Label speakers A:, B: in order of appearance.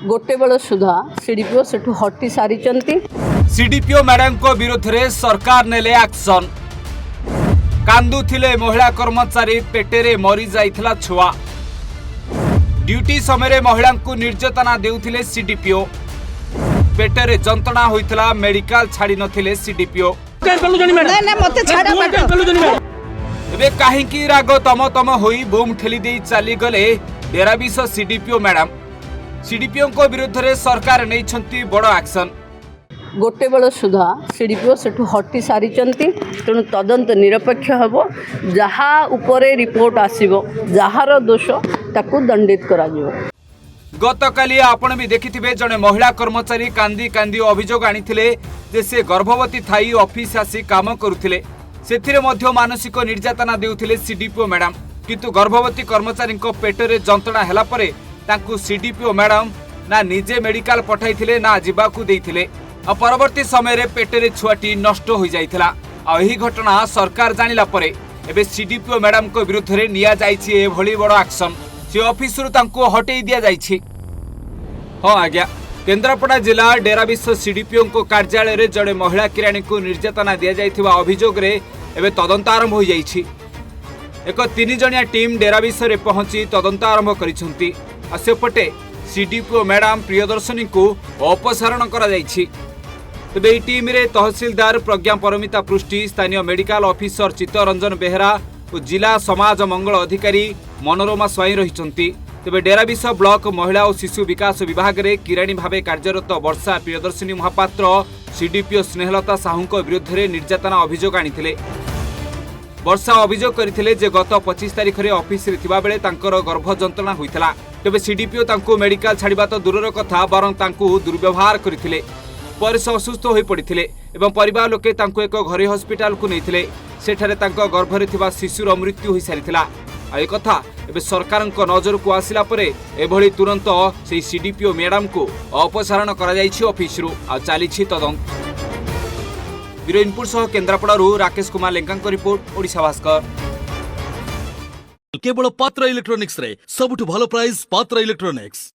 A: गोटे बेल सुधा सीडीपीओ से हटि सारी
B: सीडीपीओ मैडम को विरोध में सरकार नेले एक्शन। कांदुथिले महिला कर्मचारी पेटेरे मरी जाइथिला छुआ। ड्यूटी समय महिला को निर्यातना देउथिले सीडीपीओ। पेटेरे जंत्रणा होइथिला मेडिकल छाड़ी नथिले सीडीपीओ। एबे काहेकि राग तम तम होई बूम ठेली दे चली गले डेराबिस सीडीपीओ मैडम। सीडीपीओ को विरोध में सरकार नहीं बड़ एक्शन।
A: गोटे बेल सुधा सीडीपीओ से हटि सारी तेणु तदंत निरपेक्ष हम जहाँ उपरे रिपोर्ट आसो जार दोष ताकू दंडित करा
B: गतकाली आपण भी देखिथिबे जने महिला कर्मचारी कांदी कांदी अभियोग आनिथिले जे से गर्भवती थाई ऑफिस आसी काम करुथिले। सेथिरे मध्य मानसिक निर्यातना देउथिले सीडीपीओ मैडम। किंतु गर्भवती कर्मचारी पेटरे जंत्रणा हेला परे तांकू सीडीपीओ मैडम ना निजे मेडिकल पठाइथिले ना जीवाकू देइथिले। परवर्ती समय रे पेटेरे छुआटी नष्ट हो जाइथिला। एही घटना सरकार जानिला परे एबे सीडीपीओ मैडम को विरुद्ध रे निया जाइछि ए भली बड़ एक्शन। से ऑफिस रु तांको हटेई दिया जाइछि। हाँ आज्ञा, केन्द्रापड़ा जिला डेराबिस सीडीपीओ को कार्यालय रे जड़े महिला किराणी को निर्यातना दिया जाइथिबा अभियोग रे एबे तदंत आरंभ हो जाइछि। एक 3 जणिया टीम डेराबिस रे पहुंची तदंत आरंभ करिसंती। सेपटे सीडीपीओ मैडम प्रियदर्शनी को अपसारण करा जाइछि। तेबे एही टीम रे तहसीलदार प्रज्ञा परमिता पृष्टि, स्थानीय मेडिकल ऑफिसर चित्तरंजन बेहरा और जिला समाज मंगल अधिकारी मनोरमा स्वाई रहिसंती। तेबे डेराबिस ब्लॉक महिला और शिशु विकास विभाग रे किराणी भावे कार्यरत वर्षा प्रियदर्शनी महापात्र सीडीपीओ स्नेहलता साहू विरुद्ध में निर्यातना अभियोग आनिथिले। वर्षा अभियोग करथिले जे गत 25 तारिख रे ऑफिस रे थिबा बेले तांकर गर्भ जंत्रणा होइथिला। तेबे सीडीपीओ तांको मेडिकल छाड़िबा तो दूरर कथा बरं तांको दुर्व्यवहार करथिले। पर से असुस्थ होई पड़िथिले एवं परिवार लोके तांको एक घरे हॉस्पिटल को नैथिले। सेठारे तांको गर्भरे थिबा शिशुर मृत्यु होई सारिथिला। ए कथा एबे सरकार नजर को आसिला परे एभली तुरंत से सीडीपीओ मैडम को अपसारण करा जाइछि ऑफिस रु आ चलीछि तदंत। ब्यूरो इनपुट सह केन्द्रापड़ारू राकेश कुमार लेंका रिपोर्ट ओडिशा भास्कर।
C: केवल पात्र इलेक्ट्रोनिक्स रे सबुठ भलो प्राइस पात्र इलेक्ट्रोनिक्स।